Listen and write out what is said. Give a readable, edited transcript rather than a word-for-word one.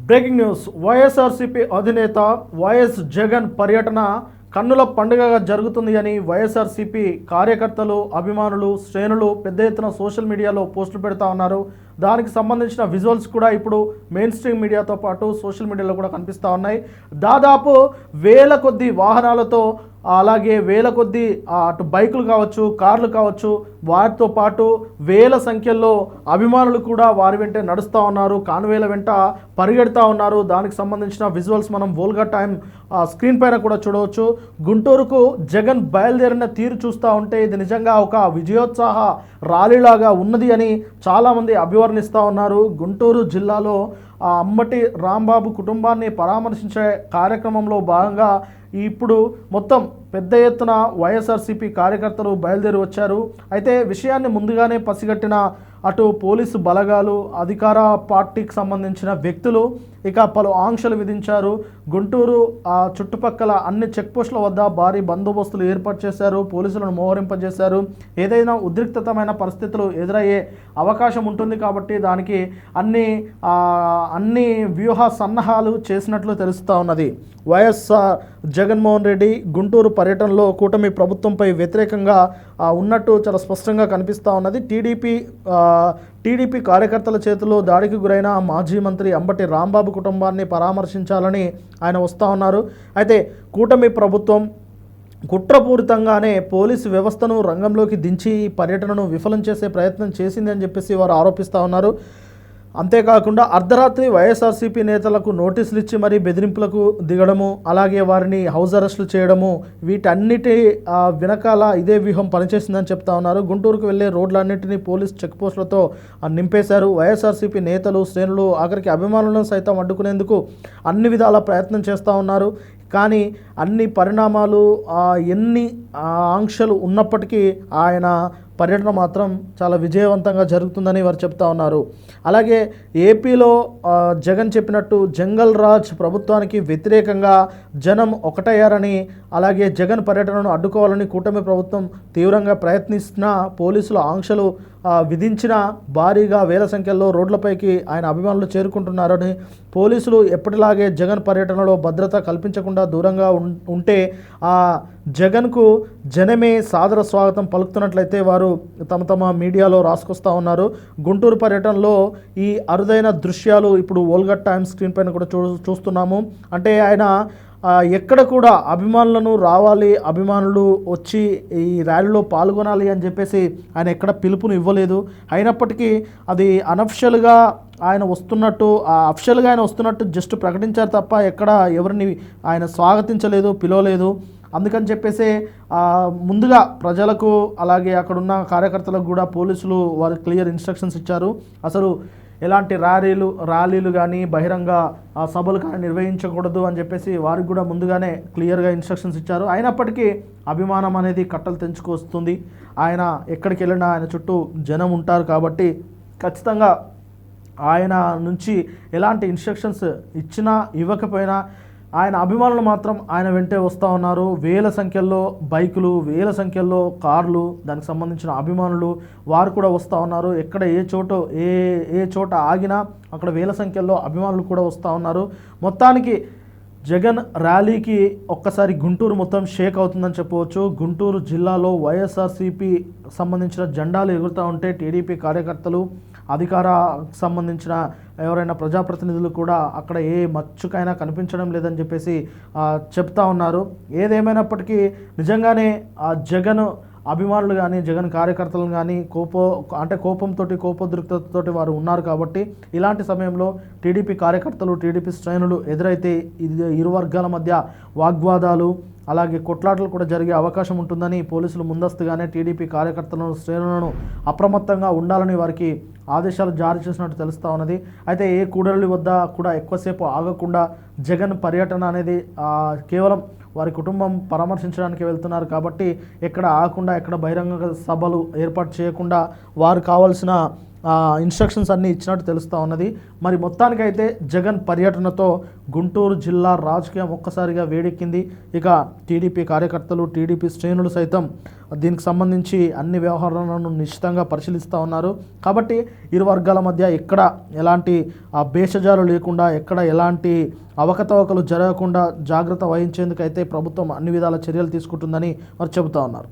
Breaking news. YSRCP అధినేత YS Jagan పర్యటన కన్నుల పండుగగా జరుగుతుంది అని వైఎస్ఆర్సీపీ కార్యకర్తలు, అభిమానులు, శ్రేణులు పెద్ద ఎత్తున సోషల్ మీడియాలో పోస్టులు పెడతా ఉన్నారు. దానికి సంబంధించిన విజువల్స్ కూడా ఇప్పుడు మెయిన్ స్ట్రీమ్ మీడియాతో పాటు సోషల్ మీడియాలో కూడా కనిపిస్తూ ఉన్నాయి. దాదాపు వేల కొద్ది వాహనాలతో, అలాగే వేల కొద్ది అటు బైకులు కావచ్చు, కార్లు కావచ్చు, వాటితో పాటు వేల సంఖ్యలో అభిమానులు కూడా వారి వెంటే నడుస్తూ ఉన్నారు, కాన్వేల వెంట పరిగెడుతూ ఉన్నారు. దానికి సంబంధించిన విజువల్స్ మనం వోల్గా టైం స్క్రీన్ పైన కూడా చూడవచ్చు. గుంటూరుకు జగన్ బయలుదేరిన తీరు చూస్తూ ఉంటే ఇది నిజంగా ఒక విజయోత్సాహ ర్యాలీలాగా ఉన్నది అని చాలామంది అభివర్ణిస్తూ ఉన్నారు. గుంటూరు జిల్లాలో అంబటి రాంబాబు కుటుంబాన్ని పరామర్శించే కార్యక్రమంలో భాగంగా ఇప్పుడు మొత్తం పెద్ద ఎత్తున వైఎస్ఆర్సీపీ కార్యకర్తలు బయలుదేరి వచ్చారు. అయితే విషయాన్ని ముందుగానే పసిగట్టిన అటు పోలీసు బలగాలు, అధికార పార్టీకి సంబంధించిన వ్యక్తులు ఇక పలు ఆంక్షలు విధించారు. గుంటూరు చుట్టుపక్కల అన్ని చెక్పోస్టుల వద్ద భారీ బందోబస్తులు ఏర్పాటు చేశారు, పోలీసులను మోహరింపజేశారు. ఏదైనా ఉద్రిక్తమైన పరిస్థితులు ఎదురయ్యే అవకాశం ఉంటుంది కాబట్టి దానికి అన్ని వ్యూహ సన్నాహాలు చేసినట్లు తెలుస్తూ ఉన్నది. వైఎస్ఆర్ జగన్మోహన్ రెడ్డి గుంటూరు పర్యటనలో కూటమి ప్రభుత్వంపై వ్యతిరేకంగా ఉన్నట్టు చాలా స్పష్టంగా కనిపిస్తూ ఉన్నది. టీడీపీ కార్యకర్తల చేతిలో దాడికి గురైన మాజీ మంత్రి అంబటి రాంబాబు కుటుంబాన్ని పరామర్శించాలని ఆయన వస్తూ ఉన్నారు. అయితే కూటమి ప్రభుత్వం కుట్రపూరితంగానే పోలీసు వ్యవస్థను రంగంలోకి దించి ఈ పర్యటనను విఫలం చేసే ప్రయత్నం చేసింది అని చెప్పేసి వారు ఆరోపిస్తూ ఉన్నారు. అంతేకాకుండా అర్ధరాత్రి వైఎస్ఆర్సీపీ నేతలకు నోటీసులు ఇచ్చి మరీ బెదిరింపులకు దిగడము, అలాగే వారిని హౌస్ అరెస్టులు చేయడము, వీటన్నిటి వెనకాల ఇదే వ్యూహం పనిచేసిందని చెప్తా ఉన్నారు. గుంటూరుకు వెళ్లే రోడ్లన్నింటినీ పోలీస్ చెక్ పోస్టులతో నింపేశారు. వైఎస్ఆర్సీపీ నేతలు, శ్రేణులు, ఆఖరికి అభిమానులను సైతం అడ్డుకునేందుకు అన్ని విధాల ప్రయత్నం చేస్తూ ఉన్నారు. కానీ అన్ని పరిణామాలు, ఎన్ని ఆంక్షలు ఉన్నప్పటికీ ఆయన పర్యటన మాత్రం చాలా విజయవంతంగా జరుగుతుందని వారు చెప్తా ఉన్నారు. అలాగే ఏపీలో జగన్ చెప్పినట్టు జంగల్ రాజ్ ప్రభుత్వానికి వ్యతిరేకంగా జనం ఒకటయ్యారని, అలాగే జగన్ పర్యటనను అడ్డుకోవాలని కూటమి ప్రభుత్వం తీవ్రంగా ప్రయత్నిస్తున్న, పోలీసులు ఆంక్షలు విధించిన భారీగా వేల సంఖ్యలో రోడ్లపైకి ఆయన అభిమానులు చేరుకుంటున్నారని, పోలీసులు ఎప్పటిలాగే జగన్ పర్యటనలో భద్రత కల్పించకుండా దూరంగా ఉంటే జగన్కు జనమే సాదర స్వాగతం పలుకుతున్నట్లయితే వారు తమ మీడియాలో రాసుకొస్తూ ఉన్నారు. గుంటూరు పర్యటనలో ఈ అరుదైన దృశ్యాలు ఇప్పుడు వోల్గా టైమ్స్ స్క్రీన్ పైన కూడా చూస్తున్నాము. అంటే ఆయన ఎక్కడ కూడా అభిమానులను రావాలి, అభిమానులు వచ్చి ఈ ర్యాలీలో పాల్గొనాలి అని చెప్పేసి ఆయన ఎక్కడ పిలుపుని ఇవ్వలేదు. అయినప్పటికీ అది అనఫిషియల్గా ఆయన వస్తున్నట్టు జస్ట్ ప్రకటించారు తప్ప ఎక్కడ ఎవరిని ఆయన స్వాగతించలేదు, పిలవలేదు. అందుకని చెప్పేసి ముందుగా ప్రజలకు, అలాగే అక్కడున్న కార్యకర్తలకు కూడా పోలీసులు వారు క్లియర్ ఇన్స్ట్రక్షన్స్ ఇచ్చారు. అసలు ఎలాంటి ర్యాలీలు కానీ బహిరంగ సభలు కానీ నిర్వహించకూడదు అని చెప్పేసి వారికి కూడా ముందుగానే క్లియర్గా ఇన్స్ట్రక్షన్స్ ఇచ్చారు. అయినప్పటికీ అభిమానం అనేది కట్టలు తెంచుకొస్తుంది. ఆయన ఎక్కడికి వెళ్ళినా ఆయన చుట్టూ జనం ఉంటారు కాబట్టి ఖచ్చితంగా ఆయన నుంచి ఎలాంటి ఇన్స్ట్రక్షన్స్ ఇచ్చినా ఇవ్వకపోయినా ఆయన అభిమానులు మాత్రం ఆయన వెంటే వస్తూ ఉన్నారు. వేల సంఖ్యలో బైకులు, వేల సంఖ్యలో కార్లు, దానికి సంబంధించిన అభిమానులు వారు కూడా వస్తూ ఉన్నారు. ఎక్కడ ఏ చోట ఆగినా అక్కడ వేల సంఖ్యలో అభిమానులు కూడా వస్తూ ఉన్నారు. మొత్తానికి జగన్ ర్యాలీకి ఒక్కసారి గుంటూరు మొత్తం షేక్ అవుతుందని చెప్పవచ్చు. గుంటూరు జిల్లాలో వైఎస్ఆర్సీపీ సంబంధించిన జెండాలు ఎగురుతూ ఉంటే టీడీపీ కార్యకర్తలు, అధికారానికి సంబంధించిన ఎవరైనా ప్రజాప్రతినిధులు కూడా అక్కడ ఏ మచ్చుకైనా కనిపించడం లేదని చెప్పేసి చెప్తా ఉన్నారు. ఏదేమైనప్పటికీ నిజంగానే జగన్ అభిమానులు కానీ, జగన్ కార్యకర్తలు కానీ కోపోద్రిక్తతోటి వారు ఉన్నారు కాబట్టి ఇలాంటి సమయంలో టీడీపీ కార్యకర్తలు, టీడీపీ శ్రేణులు ఎదురైతే ఇరు వర్గాల మధ్య వాగ్వాదాలు, అలాగే కొట్లాటలు కూడా జరిగే అవకాశం ఉంటుందని పోలీసులు ముందస్తుగానే టీడీపీ కార్యకర్తలను, శ్రేణులను అప్రమత్తంగా ఉండాలని వారికి ఆదేశాలు జారీ చేసినట్టు తెలుస్తూ ఉన్నది. అయితే ఏ కూడలి వద్ద కూడా ఎక్కువసేపు ఆగకుండా జగన్ పర్యటన అనేది కేవలం వారి కుటుంబం పరామర్శించడానికి వెళ్తున్నారు కాబట్టి ఎక్కడ ఆగకుండా, ఎక్కడ బహిరంగ సభలు ఏర్పాటు చేయకుండా వారు కావాల్సిన ఇన్స్ట్రక్షన్స్ అన్నీ ఇచ్చినట్టు తెలుస్తూ ఉన్నది. మరి మొత్తానికైతే జగన్ పర్యటనతో గుంటూరు జిల్లా రాజకీయం ఒక్కసారిగా వేడెక్కింది. ఇక టీడీపీ కార్యకర్తలు, టీడీపీ శ్రేణులు సైతం దీనికి సంబంధించి అన్ని వ్యవహారాలను నిశ్చితంగా పరిశీలిస్తూ ఉన్నారు. కాబట్టి ఇరు వర్గాల మధ్య ఎక్కడ ఎలాంటి భేషజాలు లేకుండా, ఎక్కడ ఎలాంటి అవకతవకలు జరగకుండా జాగ్రత్త వహించేందుకైతే ప్రభుత్వం అన్ని విధాల చర్యలు తీసుకుంటుందని వారు చెబుతూ ఉన్నారు.